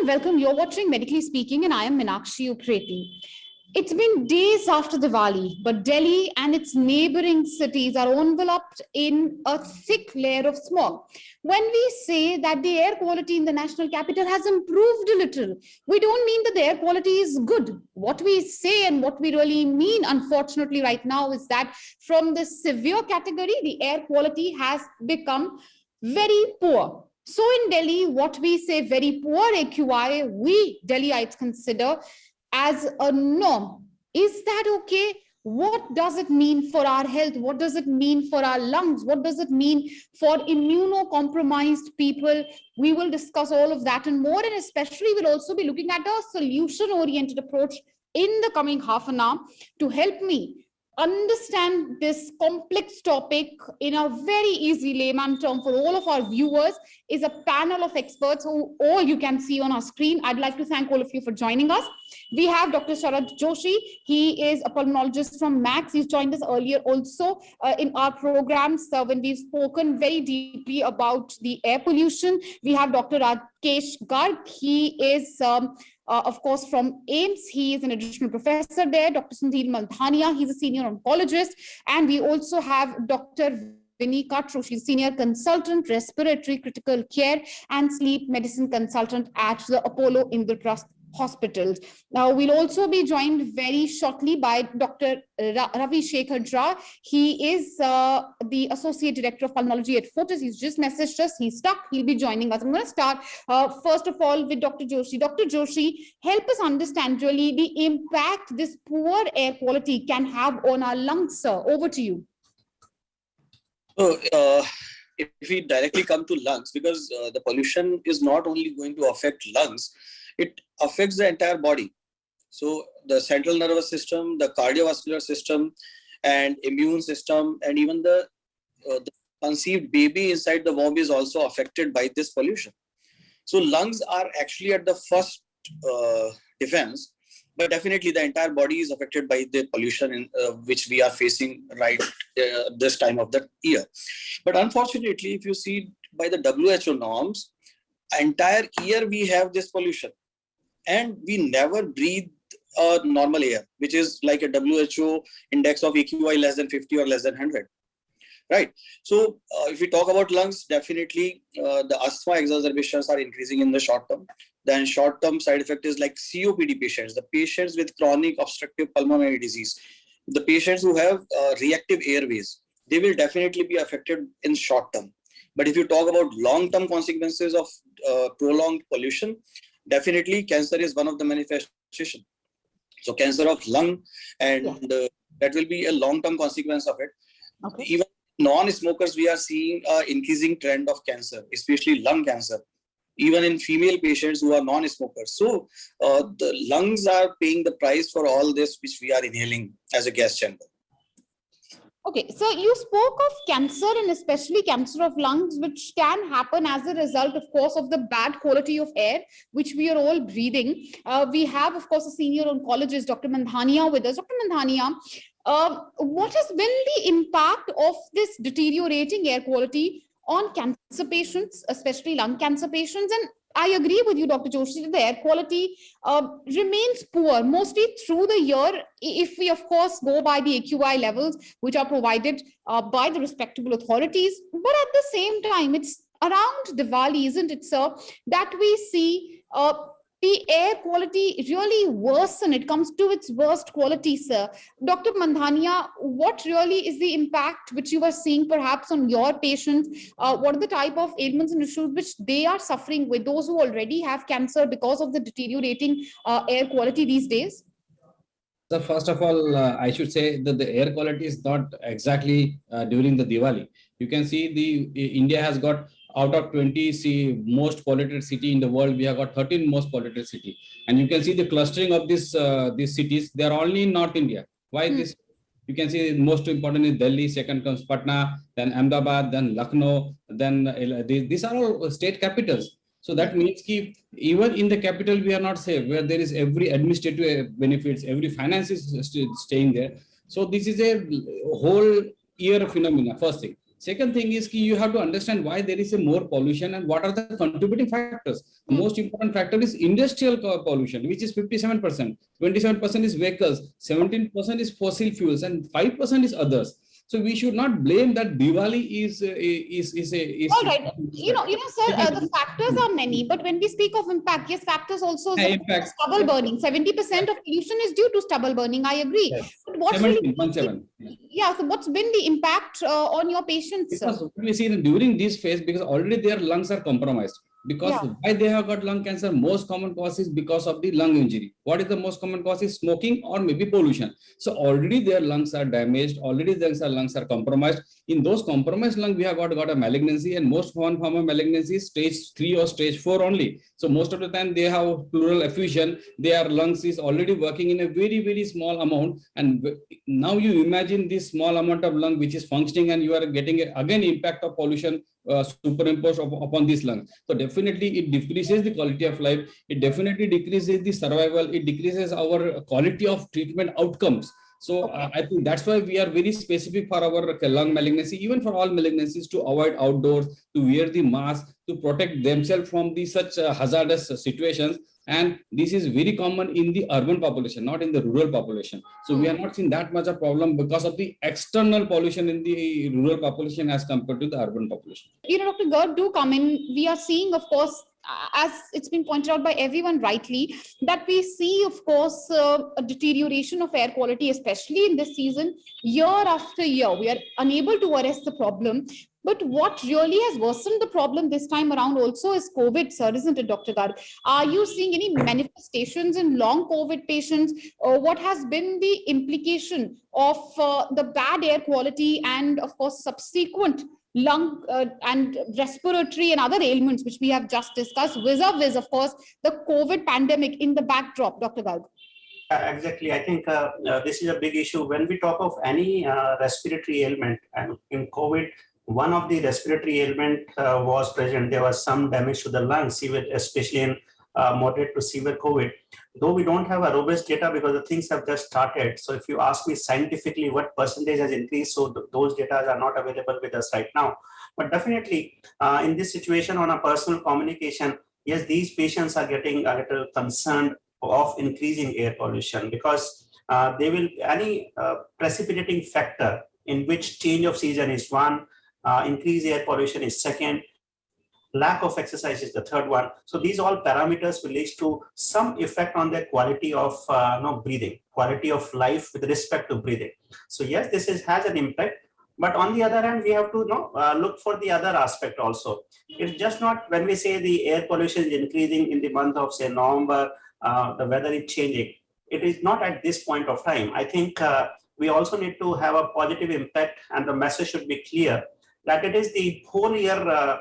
and welcome. You're watching Medically Speaking, and I am Meenakshi Upreti. It's been days after Diwali, but Delhi and its neighboring cities are enveloped in a thick layer of smog. When we say that the air quality in the national capital has improved a little, we don't mean that the air quality is good. What we say and what we really mean, unfortunately, right now is that from the severe category, the air quality has become very poor. So in Delhi, what we say very poor AQI, we Delhiites consider as a norm. Is that okay? What does it mean for our health? What does it mean for our lungs? What does it mean for immunocompromised people? We will discuss all of that and more, and especially we'll also be looking at a solution-oriented approach in the coming half an hour to help me understand this complex topic in a very easy layman term for all of our viewers is a panel of experts who all you can see on our screen. I'd like to thank all of you for joining us. We have Dr. Sharad Joshi. He is a pulmonologist from Max. He's joined us earlier also in our programs when we've spoken very deeply about the air pollution. We have Dr. Rakesh Garg. He is of course, from AIIMS. He is an additional professor there. Dr. Sundhir Maldhania, he's a senior oncologist. And we also have Dr. Vinny Katru, she's senior consultant, respiratory critical care and sleep medicine consultant at the Apollo Indraprastha Hospitals. Now, we'll also be joined very shortly by Dr. Ravi Shekhar Jha. He is the Associate Director of Pulmonology at Fortis. He's just messaged us. He's stuck. He'll be joining us. I'm going to start, first of all, with Dr. Joshi. Dr. Joshi, help us understand really the impact this poor air quality can have on our lungs, sir. Over to you. So, if we directly come to lungs, because the pollution is not only going to affect lungs, it affects the entire body. So the central nervous system, the cardiovascular system, and immune system, and even the conceived baby inside the womb is also affected by this pollution. So lungs are actually at the first defense, but definitely the entire body is affected by the pollution which we are facing right this time of the year. But unfortunately, if you see by the WHO norms, entire year we have this pollution. And we never breathe normal air, which is like a WHO index of AQI less than 50 or less than 100, right? So if we talk about lungs, definitely the asthma exacerbations are increasing in the short term. Then short-term side effect is like COPD patients, the patients with chronic obstructive pulmonary disease, the patients who have reactive airways, they will definitely be affected in short term. But if you talk about long-term consequences of prolonged pollution, definitely cancer is one of the manifestations. So cancer of lung, and that will be a long-term consequence of it. Okay. Even non-smokers, we are seeing an increasing trend of cancer, especially lung cancer, even in female patients who are non-smokers. So the lungs are paying the price for all this, which we are inhaling as a gas chamber. Okay, so you spoke of cancer and especially cancer of lungs, which can happen as a result, of course, of the bad quality of air, which we are all breathing. We have, of course, a senior oncologist, Dr. Maldhania, with us. Dr. Maldhania, what has been the impact of this deteriorating air quality on cancer patients, especially lung cancer patients? And I agree with you, Dr. Joshi, that the air quality remains poor mostly through the year if we, of course, go by the AQI levels which are provided by the respectable authorities. But at the same time, it's around Diwali, isn't it, sir, that we see the air quality really worsen. It comes to its worst quality, sir. Dr. Maldhania, what really is the impact which you are seeing perhaps on your patients? What are the type of ailments and issues which they are suffering with, those who already have cancer because of the deteriorating air quality these days? So first of all, I should say that the air quality is not exactly during the Diwali. You can see India has got out of 20 most polluted city in the world, we have got 13 most polluted city. And you can see the clustering of these cities, they are only in North India. Why this? You can see most important is Delhi, second comes Patna, then Ahmedabad, then Lucknow, then these are all state capitals. So that means that even in the capital, we are not safe, where there is every administrative benefits, every finance is staying there. So this is a whole year phenomena, first thing. Second thing is you have to understand why there is a more pollution and what are the contributing factors. The most important factor is industrial pollution, which is 57%. 27% is vehicles, 17% is fossil fuels, and 5% is others. So we should not blame that Diwali is All right. Sir, the factors are many, but when we speak of impact, yes, factors also is the impact. stubble burning. 70% of pollution is due to stubble burning. I agree. Yes. But what's 17, really, yeah. So what's been the impact on your patients, sir? Because we see that during this phase, because already their lungs are compromised. Because why they have got lung cancer, most common cause is because of the lung injury. What is the most common cause is smoking or maybe pollution. So already their lungs are damaged, already their lungs are compromised. In those compromised lungs, we have got a malignancy, and most common form of malignancy is stage 3 or stage 4 only. So most of the time they have pleural effusion, their lungs is already working in a very, very small amount. And now you imagine this small amount of lung which is functioning, and you are getting again impact of pollution superimposed upon this lung. So definitely it decreases the quality of life. It definitely decreases the survival. It decreases our quality of treatment outcomes. So I think that's why we are very specific for our lung malignancy, even for all malignancies, to avoid outdoors, to wear the mask, to protect themselves from the such hazardous situations. And this is very common in the urban population, not in the rural population. So we are not seeing that much of problem because of the external pollution in the rural population as compared to the urban population. Dr. Garg, do come in. We are seeing, of course, as it's been pointed out by everyone rightly, that we see, of course, a deterioration of air quality, especially in this season, year after year. We are unable to arrest the problem. But what really has worsened the problem this time around also is COVID, sir, isn't it, Dr. Garg? Are you seeing any manifestations in long COVID patients? What has been the implication of the bad air quality and, of course, subsequent lung and respiratory and other ailments, which we have just discussed, vis-a-vis, of course, the COVID pandemic in the backdrop, Dr. Garg? Exactly. I think this is a big issue. When we talk of any respiratory ailment, and in COVID, one of the respiratory ailment was present. There was some damage to the lungs, especially in moderate to severe COVID. Though we don't have a robust data because the things have just started. So if you ask me scientifically what percentage has increased, so those data are not available with us right now. But definitely in this situation on a personal communication, yes, these patients are getting a little concerned of increasing air pollution because they will, any precipitating factor in which change of season is one, increased air pollution is second, lack of exercise is the third one. So these all parameters will lead to some effect on their quality of breathing, quality of life with respect to breathing. So yes, this has an impact. But on the other hand, we have to look for the other aspect also. It's just not when we say the air pollution is increasing in the month of, say, November, the weather is changing. It is not at this point of time. I think we also need to have a positive impact, and the message should be clear that it is the whole year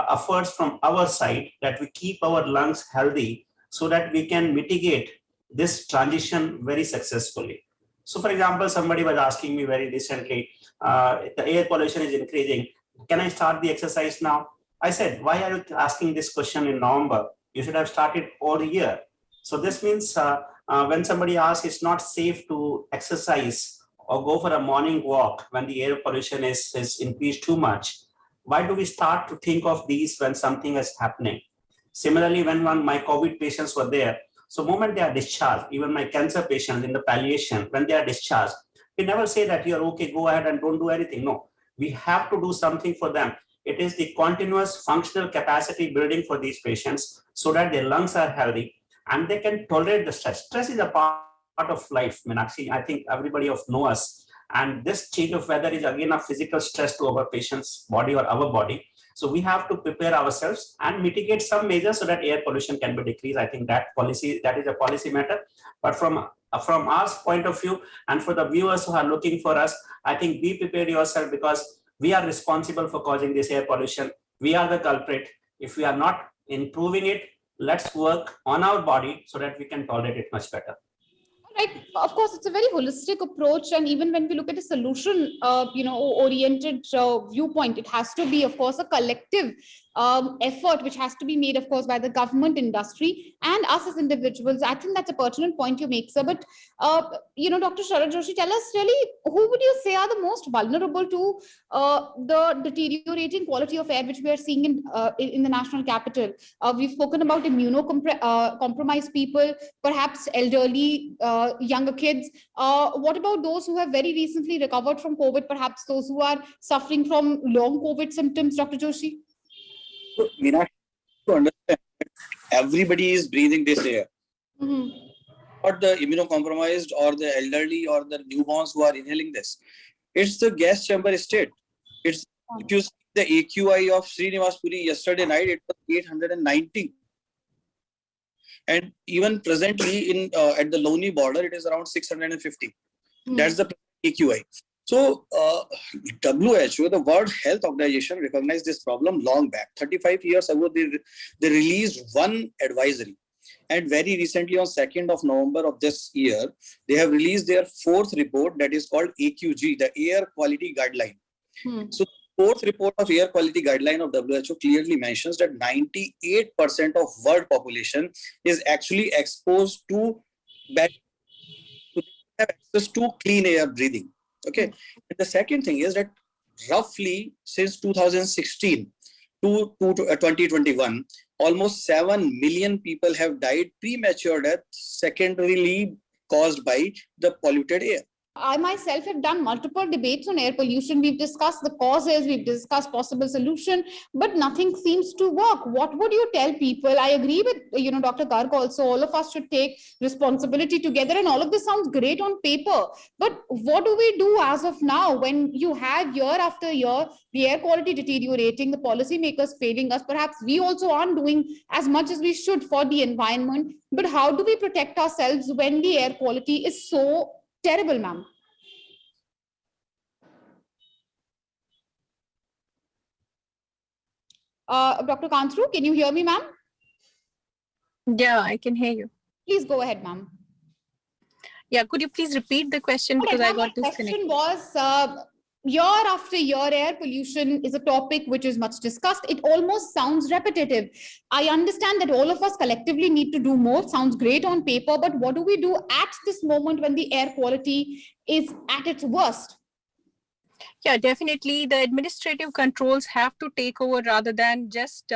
efforts from our side that we keep our lungs healthy so that we can mitigate this transition very successfully. So for example, somebody was asking me very recently, the air pollution is increasing. Can I start the exercise now? I said, why are you asking this question in November? You should have started all year. So this means when somebody asks it's not safe to exercise or go for a morning walk when the air pollution is increased too much, why do we start to think of these when something is happening? Similarly, when my COVID patients were there, so moment they are discharged, even my cancer patients in the palliation, when they are discharged, we never say that you're okay, go ahead and don't do anything. No, we have to do something for them. It is the continuous functional capacity building for these patients so that their lungs are healthy and they can tolerate the stress. Stress is a part of life, Meenakshi. I think everybody knows us. And this change of weather is again a physical stress to our patient's body or our body. So we have to prepare ourselves and mitigate some measures so that air pollution can be decreased. I think that is a policy matter. But from our point of view and for the viewers who are looking for us, I think be prepared yourself because we are responsible for causing this air pollution. We are the culprit. If we are not improving it, let's work on our body so that we can tolerate it much better. Right. Of course, it's a very holistic approach. And even when we look at a solution, oriented viewpoint, it has to be, of course, a collective effort which has to be made, of course, by the government, industry, and us as individuals. I think that's a pertinent point you make, sir. But Dr. Sharad Joshi, tell us really, who would you say are the most vulnerable to the deteriorating quality of air which we are seeing in the national capital? We've spoken about immunocompromised people, perhaps elderly, younger kids. What about those who have very recently recovered from COVID, perhaps those who are suffering from long COVID symptoms, Dr. Joshi? So, Meenakshi, to understand, everybody is breathing this air. Mhm. Not the immunocompromised or the elderly or the newborns who are inhaling this. It's the gas chamber state. It's, if you see the AQI of Srinivas Puri yesterday night, it was 890. And even presently in at the Loni border, it is around 650. That's the AQI. So WHO, the World Health Organization, recognized this problem long back. 35 years ago, they released one advisory. And very recently, on 2nd of November of this year, they have released their 4th report that is called AQG, the Air Quality Guideline. So the 4th report of Air Quality Guideline of WHO clearly mentions that 98% of world population is actually exposed to bad, to have access to clean air breathing. Okay. And the second thing is that roughly since 2016 to 2021, almost 7 million people have died premature death, secondarily caused by the polluted air. I myself have done multiple debates on air pollution. We've discussed the causes, we've discussed possible solution, but nothing seems to work. What would you tell people? I agree with Dr. Garg also. All of us should take responsibility together, and all of this sounds great on paper. But what do we do as of now when you have year after year the air quality deteriorating, the policymakers failing us? Perhaps we also aren't doing as much as we should for the environment. But how do we protect ourselves when the air quality is so terrible, ma'am? Dr. Kanthru, can you hear me, ma'am? Yeah, I can hear you. Please go ahead, ma'am. Yeah, could you please repeat the question because I got disconnected? The question was, year after year, air pollution is a topic which is much discussed. It almost sounds repetitive. I understand that all of us collectively need to do more. Sounds great on paper, but what do we do at this moment when the air quality is at its worst? Yeah, definitely. The administrative controls have to take over rather than just,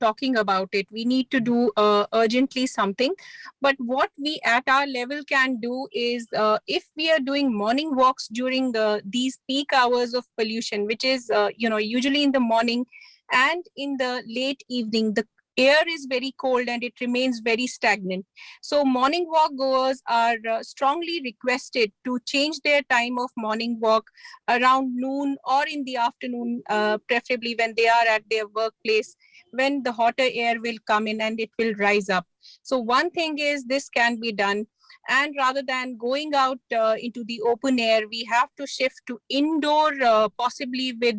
talking about it. We need to do urgently something. But what we at our level can do is if we are doing morning walks during these peak hours of pollution, which is, usually in the morning and in the late evening, the air is very cold and it remains very stagnant. So morning walk goers are strongly requested to change their time of morning walk around noon or in the afternoon, preferably when they are at their workplace, when the hotter air will come in and it will rise up. So one thing is this can be done. And rather than going out into the open air, we have to shift to indoor, possibly with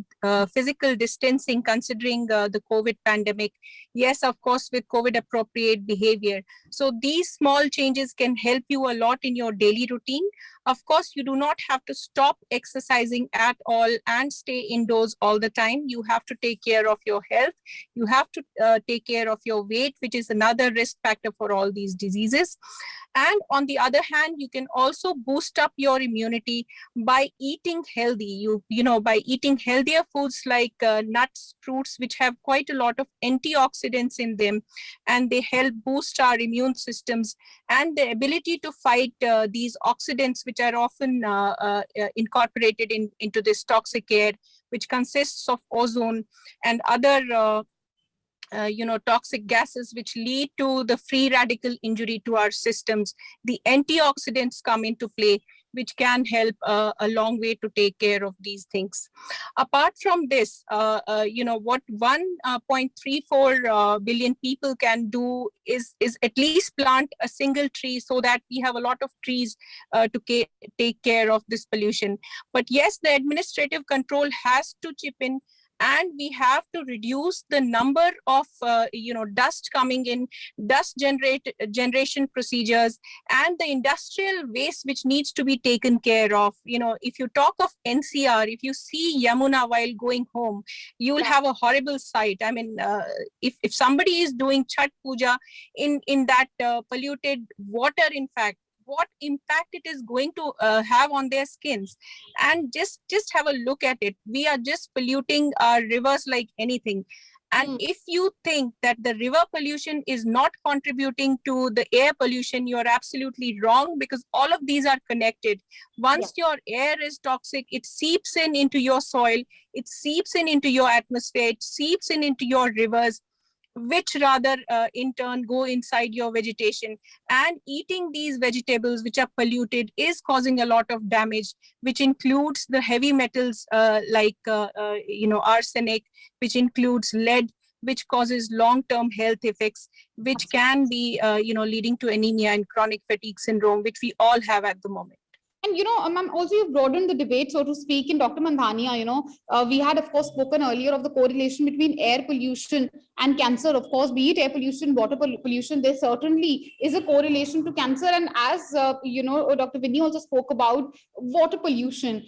physical distancing, considering the COVID pandemic. Yes, of course, with COVID appropriate behavior. So these small changes can help you a lot in your daily routine. Of course, you do not have to stop exercising at all and stay indoors all the time. You have to take care of your health. You have to take care of your weight, which is another risk factor for all these diseases. And on the other hand, you can also boost up your immunity by eating healthy. By eating healthier foods like nuts, fruits, which have quite a lot of antioxidants in them, and they help boost our immune systems and the ability to fight these oxidants, which are often incorporated into this toxic air, which consists of ozone and other toxic gases which lead to the free radical injury to our systems. The antioxidants come into play, which can help a long way to take care of these things. Apart from this, what 1.34 billion people can do is at least plant a single tree so that we have a lot of trees to take care of this pollution. But yes, the administrative control has to chip in. and we have to reduce the number of dust coming in, generation procedures, and the industrial waste which needs to be taken care of. If you talk of NCR, if you see Yamuna while going home, you will have a horrible sight. I mean, if somebody is doing Chhat Puja in that polluted water, in fact, what impact it is going to have on their skins. And just have a look at it. We are just polluting our rivers like anything. And if you think that the river pollution is not contributing to the air pollution, you're absolutely wrong, because all of these are connected. Once your air is toxic, it seeps in into your soil, it seeps in into your atmosphere, it seeps in into your rivers, which rather in turn go inside your vegetation. And eating these vegetables which are polluted is causing a lot of damage, which includes the heavy metals like arsenic, which includes lead, which causes long-term health effects, which can be leading to anemia and chronic fatigue syndrome, which we all have at the moment. And, ma'am, also you've broadened the debate, so to speak, in Dr. Mandhania, we had, of course, spoken earlier of the correlation between air pollution and cancer. Of course, be it air pollution, water pollution, there certainly is a correlation to cancer. And as, Dr. Vinny also spoke about water pollution.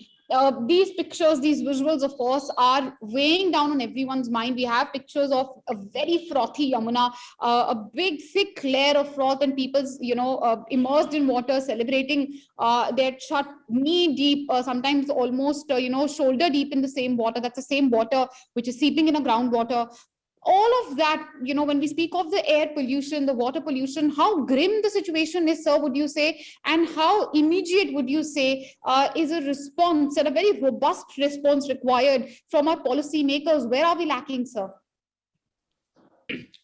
These pictures, these visuals, of course, are weighing down on everyone's mind. We have pictures of a very frothy Yamuna, a big thick layer of froth, and people's, immersed in water, celebrating their Chhat knee deep, sometimes almost, shoulder deep in the same water. That's the same water which is seeping in a groundwater. All of that, when we speak of the air pollution, the water pollution, how grim the situation is, sir, would you say? And how immediate would you say is a response, and a very robust response required from our policymakers? Where are we lacking, sir?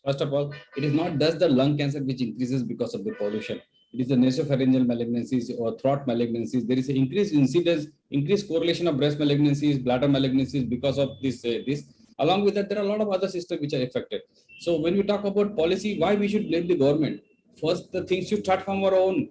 First of all, it is not just the lung cancer which increases because of the pollution. It is the nasopharyngeal malignancies or throat malignancies. There is an increased incidence, increased correlation of breast malignancies, bladder malignancies because of this. Along with that, there are a lot of other systems which are affected. So when we talk about policy, why we should blame the government? First, the things should start from our own.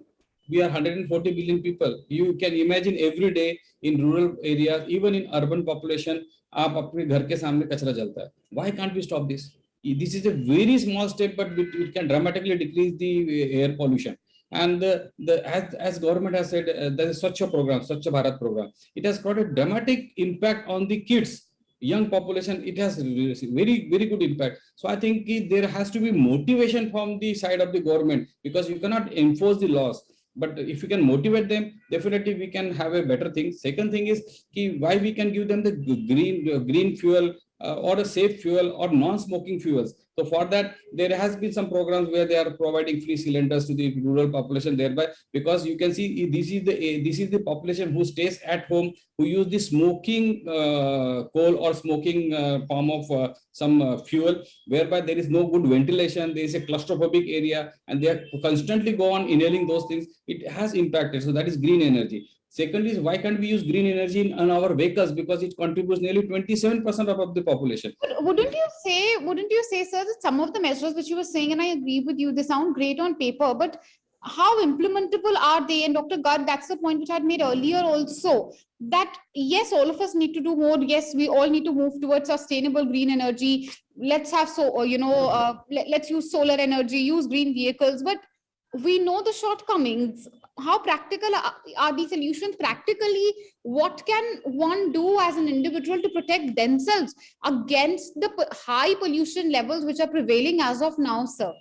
We are 140 billion people. You can imagine every day in rural areas, even in urban population, आप अपने घर के सामने कचरा जलता है. Why can't we stop this? This is a very small step, but it can dramatically decrease the air pollution. And as government has said, there is such a program, Swachh Bharat program. It has got a dramatic impact on the kids. Young population, it has very, very good impact. So I think there has to be motivation from the side of the government, because you cannot enforce the laws. But if you can motivate them, definitely we can have a better thing. Second thing is why we can give them the green fuel or a safe fuel or non-smoking fuels. So for that, there has been some programs where they are providing free cylinders to the rural population thereby, because you can see this is the population who stays at home, who use the smoking coal or smoking form of some fuel, whereby there is no good ventilation, there is a claustrophobic area, and they constantly go on inhaling those things. It has impacted. So that is green energy. Second is, why can't we use green energy in our vehicles? Because it contributes nearly 27% of the population. But wouldn't you say, sir, that some of the measures which you were saying, and I agree with you, they sound great on paper, but how implementable are they? And Dr. Garg, that's the point which I had made earlier also, that yes, all of us need to do more. Yes, we all need to move towards sustainable green energy. Let's have let's use solar energy, use green vehicles, but we know the shortcomings. How practical are these solutions? Practically, what can one do as an individual to protect themselves against the high pollution levels which are prevailing as of now, sir?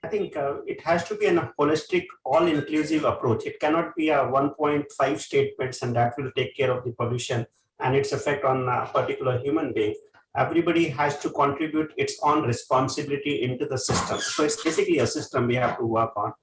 I think it has to be a holistic, all-inclusive approach. It cannot be a 1.5 statements and that will take care of the pollution and its effect on a particular human being. Everybody has to contribute its own responsibility into the system. So it's basically a system we have to work on.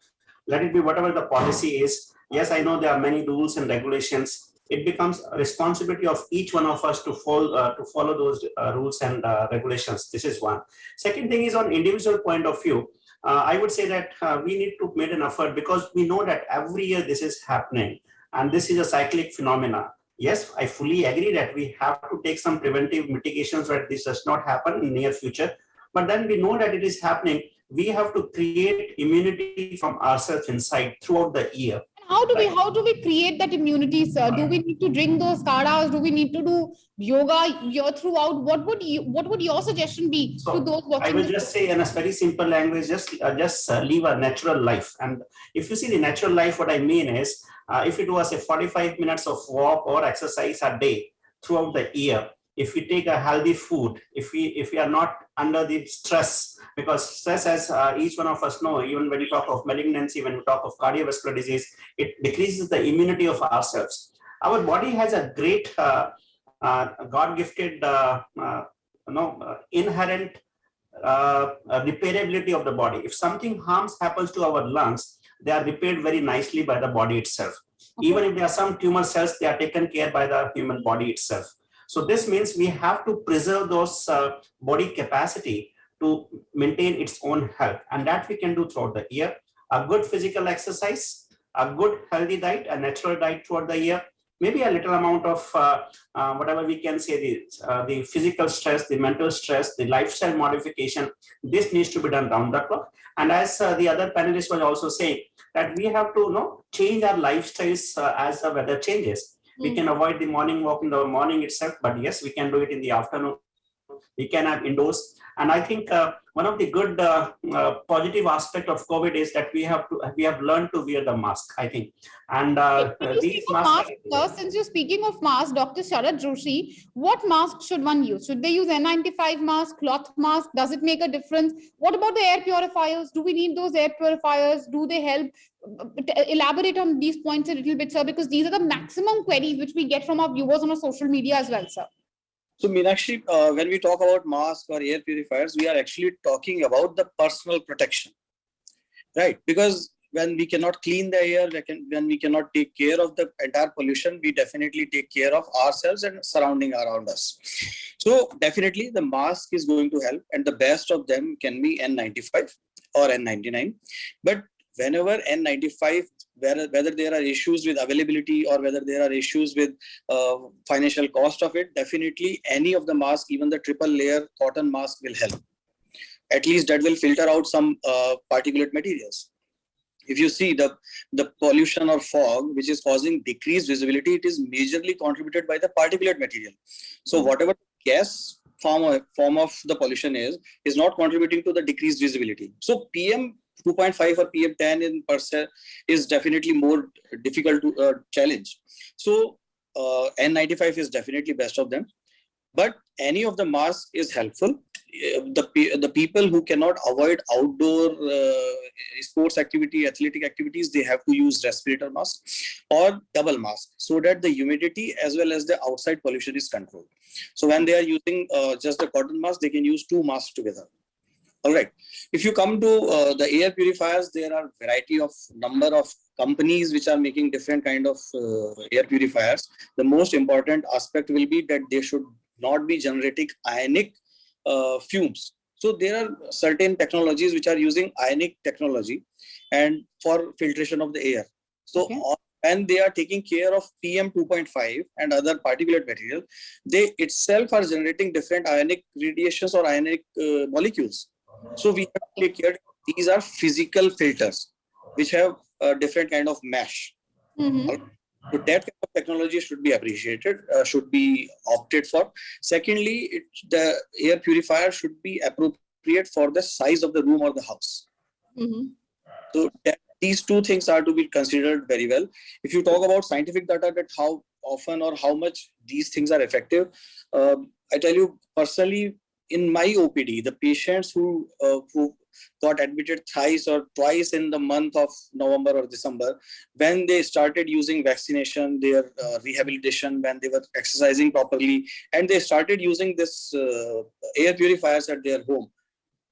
Let it be whatever the policy is. Yes, I know there are many rules and regulations. It becomes a responsibility of each one of us to follow those rules and regulations. This is one. Second thing is, on individual point of view, I would say that we need to make an effort, because we know that every year this is happening and this is a cyclic phenomena. Yes, I fully agree that we have to take some preventive mitigations so that this does not happen in the near future. But then we know that it is happening. We have to create immunity from ourselves inside throughout the year. How do we create that immunity, sir? Do we need to drink those kadas? Do we need to do yoga year throughout? What would your suggestion be to So those I watching will this? just say in a very simple language, just live a natural life. And if you see the natural life, what I mean is, if you do say 45 minutes of walk or exercise a day throughout the year, if we take a healthy food, if we are not under the stress, because stress, as each one of us know, even when we talk of malignancy, when we talk of cardiovascular disease, it decreases the immunity of ourselves. Our body has a great God-gifted inherent repairability of the body. If something harms happens to our lungs, they are repaired very nicely by the body itself. Even if there are some tumor cells, they are taken care by the human body itself. So this means we have to preserve those body capacity to maintain its own health, and that we can do throughout the year. A good physical exercise, a good healthy diet, a natural diet throughout the year, maybe a little amount of whatever we can say, the physical stress, the mental stress, the lifestyle modification. This needs to be done round the clock. And as the other panelist was also saying, that we have to change our lifestyles as the weather changes. We can avoid the morning walk in the morning itself, but yes, we can do it in the afternoon. We can have indoors. And I think one of the good positive aspect of COVID is that we have learned to wear the mask, I think. And these masks. Since you're speaking of masks, Dr. Sharad Joshi, what mask should one use? Should they use N95 mask, cloth mask? Does it make a difference? What about the air purifiers? Do we need those air purifiers? Do they help? Elaborate on these points a little bit, sir, because these are the maximum queries which we get from our viewers on our social media as well, sir. So Meenakshi, when we talk about masks or air purifiers, we are actually talking about the personal protection, right? Because when we cannot clean the air, when we cannot take care of the entire pollution, we definitely take care of ourselves and surrounding around us. So definitely the mask is going to help, and the best of them can be N95 or N99. But whenever N95, whether there are issues with availability or whether there are issues with financial cost of it, definitely any of the mask, even the triple layer cotton mask will help. At least that will filter out some particulate materials. If you see the pollution or fog, which is causing decreased visibility, it is majorly contributed by the particulate material. So whatever gas form of the pollution is not contributing to the decreased visibility. So PM 2.5 or PM10 in per se is definitely more difficult to challenge. So N95 is definitely best of them, but any of the mask is helpful. The people who cannot avoid outdoor sports activity, athletic activities, they have to use respirator mask or double mask so that the humidity as well as the outside pollution is controlled. So when they are using just the cotton mask, they can use two masks together. All right. If you come to the air purifiers, there are variety of number of companies which are making different kind of air purifiers. The most important aspect will be that they should not be generating ionic fumes. So there are certain technologies which are using ionic technology and for filtration of the air. So when they are taking care of PM 2.5 and other particulate material, they itself are generating different ionic radiations or ionic molecules. So we have to take care. These are physical filters which have a different kind of mesh. So that kind of technology should be appreciated, should be opted for. Secondly, the air purifier should be appropriate for the size of the room or the house. So these two things are to be considered very well. If you talk about scientific data, that how often or how much these things are effective, I tell you personally, in my OPD, the patients who got admitted thrice or twice in the month of November or December, when they started using vaccination, their rehabilitation, when they were exercising properly, and they started using this air purifiers at their home,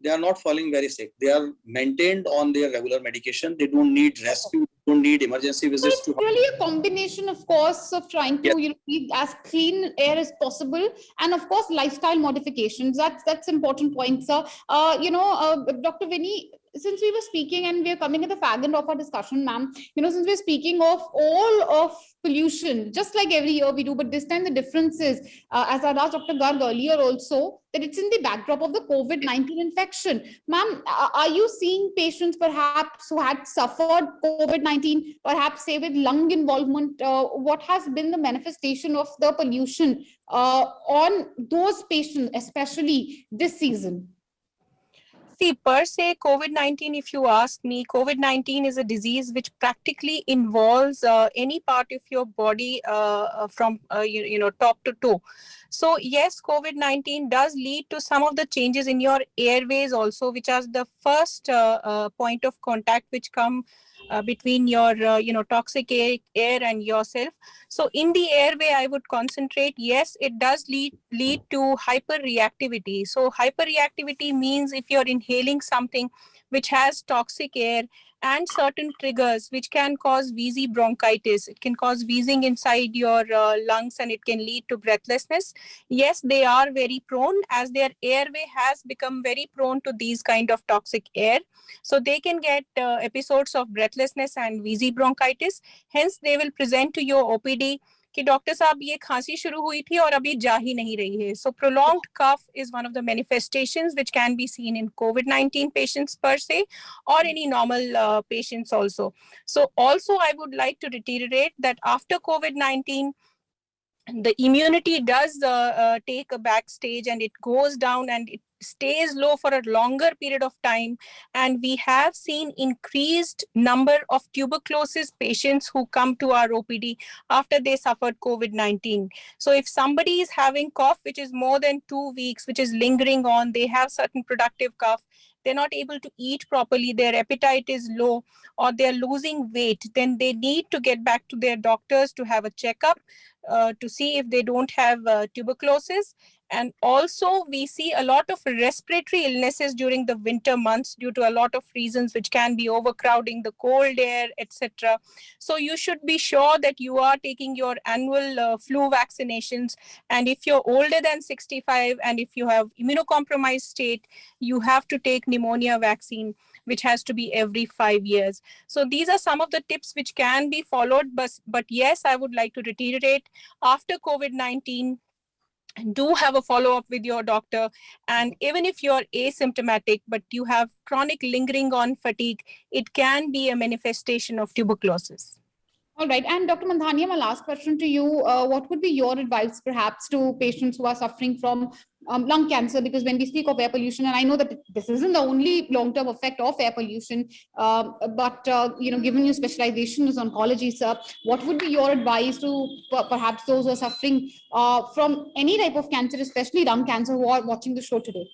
they are not falling very sick. They are maintained on their regular medication. They don't need rescue, don't need emergency visits. So it's really a combination, of course, of trying to keep as clean air as possible, and of course lifestyle modifications. That's important point, sir. Dr. Vinny, since we were speaking and we are coming at the fag end of our discussion, ma'am, since we're speaking of all of pollution, just like every year we do, but this time the difference is, as I asked Dr. Garg earlier also, that it's in the backdrop of the COVID-19 infection. Ma'am, are you seeing patients perhaps who had suffered COVID-19, perhaps say with lung involvement? What has been the manifestation of the pollution on those patients, especially this season? See, per se, COVID-19, if you ask me, COVID-19 is a disease which practically involves any part of your body from, top to toe. So yes, COVID-19 does lead to some of the changes in your airways also, which are the first point of contact which come between your, toxic air and yourself. So in the airway, I would concentrate. Yes, it does lead to hyperreactivity. So hyperreactivity means if you're inhaling something which has toxic air and certain triggers which can cause wheezy bronchitis, it can cause wheezing inside your lungs and it can lead to breathlessness. Yes, they are very prone, as their airway has become very prone to these kind of toxic air. So they can get episodes of breathlessness and wheezy bronchitis. Hence, they will present to your OPD कि doctor साहब ये खांसी शुरू हुई थी और अभी जा ही नहीं रही है. So prolonged cough is one of the manifestations which can be seen in COVID-19 patients per se, or any normal patients also. So also I would like to reiterate that after COVID-19, the immunity does take a backstage and it goes down and it stays low for a longer period of time. And we have seen increased number of tuberculosis patients who come to our OPD after they suffered COVID-19. So if somebody is having cough which is more than 2 weeks, which is lingering on, they have certain productive cough, they're not able to eat properly, their appetite is low, or they're losing weight, then they need to get back to their doctors to have a checkup to see if they don't have tuberculosis. And also we see a lot of respiratory illnesses during the winter months due to a lot of reasons, which can be overcrowding, the cold air, etc. So you should be sure that you are taking your annual flu vaccinations. And if you're older than 65 and if you have immunocompromised state, you have to take pneumonia vaccine, which has to be every 5 years. So these are some of the tips which can be followed. But yes, I would like to reiterate, after COVID-19, do have a follow-up with your doctor. And even if you're asymptomatic, but you have chronic lingering on fatigue, it can be a manifestation of tuberculosis. All right. And Dr. Mandhania, my last question to you. What would be your advice perhaps to patients who are suffering from lung cancer? Because when we speak of air pollution, and I know that this isn't the only long-term effect of air pollution, but given your specialization is oncology, sir, what would be your advice to perhaps those who are suffering from any type of cancer, especially lung cancer, who are watching the show today?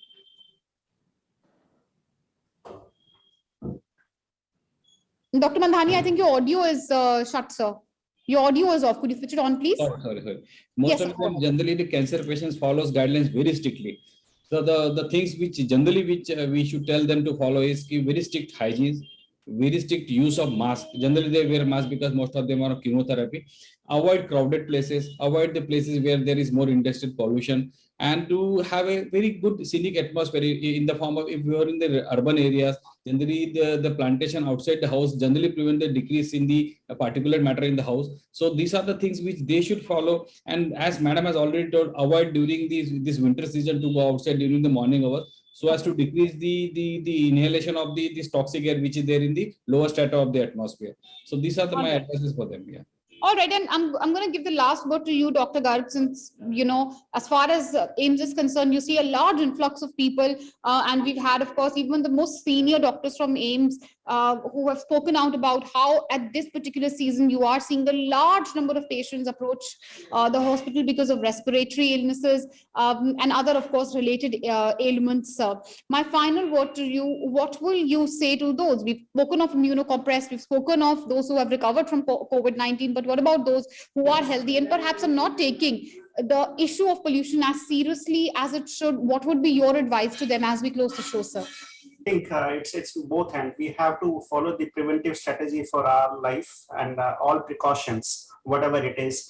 Dr. Mandhani, I think your audio is shut, sir. Your audio is off. Could you switch it on, please? Sorry. Most Yes, of the of time, course. generally the cancer patients follows guidelines very strictly. So the things which generally we should tell them to follow is very strict hygiene, very strict use of mask. Generally they wear mask because most of them are on chemotherapy. Avoid crowded places, avoid the places where there is more industrial pollution, and to have a very good scenic atmosphere in the form of, if you are in the urban areas, generally the plantation outside the house generally prevent the decrease in the particulate matter in the house. So these are the things which they should follow. And as madam has already told, avoid during this winter season to go outside during the morning hours, so as to decrease the inhalation of this toxic air which is there in the lower strata of the atmosphere. So these are my advices for them. Yeah. All right, and I'm going to give the last word to you, Dr. Garg, since, as far as AIIMS is concerned, you see a large influx of people, and we've had, of course, even the most senior doctors from AIIMS who have spoken out about how at this particular season you are seeing a large number of patients approach the hospital because of respiratory illnesses and other, of course, related ailments. My final word to you, what will you say to those? We've spoken of immunocompressed, we've spoken of those who have recovered from COVID-19, but what about those who are healthy and perhaps are not taking the issue of pollution as seriously as it should? What would be your advice to them as we close the show, sir? I think it's both hands. We have to follow the preventive strategy for our life, and all precautions, whatever it is,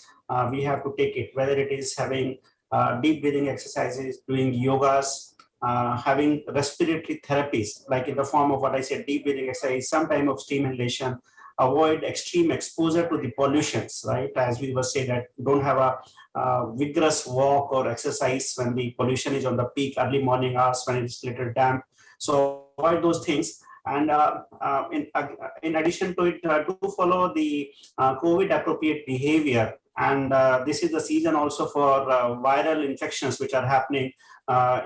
we have to take it, whether it is having deep breathing exercises, doing yogas, having respiratory therapies, like in the form of what I said, deep breathing exercise, some type of steam inhalation, avoid extreme exposure to the pollutions, right? As we were saying that don't have a vigorous walk or exercise when the pollution is on the peak, early morning hours when it's little damp. So avoid those things. And in addition to it, do follow the COVID appropriate behavior. And this is the season also for viral infections, which are happening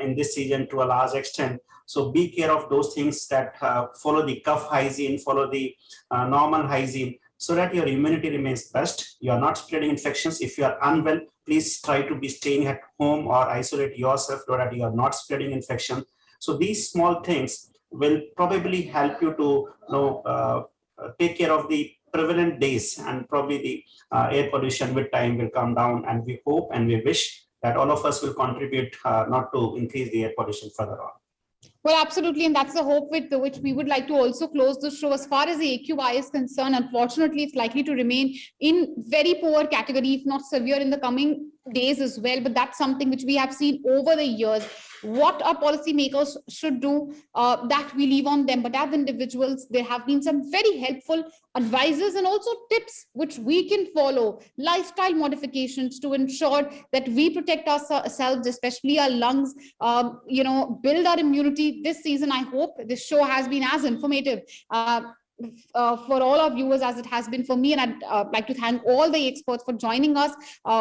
in this season to a large extent. So be care of those things that follow the cough hygiene, follow the normal hygiene, so that your immunity remains best. You are not spreading infections. If you are unwell, please try to be staying at home or isolate yourself so that you are not spreading infection. So these small things will probably help you to take care of the prevalent days, and probably the air pollution with time will come down. And we hope and we wish that all of us will contribute not to increase the air pollution further on. Well, absolutely. And that's the hope with which we would like to also close the show. As far as the AQI is concerned, unfortunately, it's likely to remain in very poor category, if not severe, in the coming days as well. But that's something which we have seen over the years. What our policymakers should do, that we leave on them. But as individuals, there have been some very helpful advices and also tips which we can follow, lifestyle modifications to ensure that we protect ourselves, especially our lungs, build our immunity. This season, I hope this show has been as informative for all our viewers as it has been for me. And I'd like to thank all the experts for joining us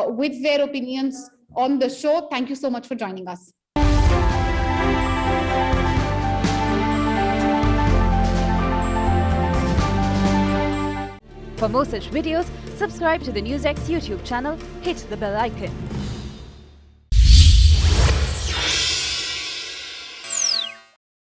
with their opinions on the show. Thank you so much for joining us. For more such videos, subscribe to the NewsX YouTube channel, hit the bell icon.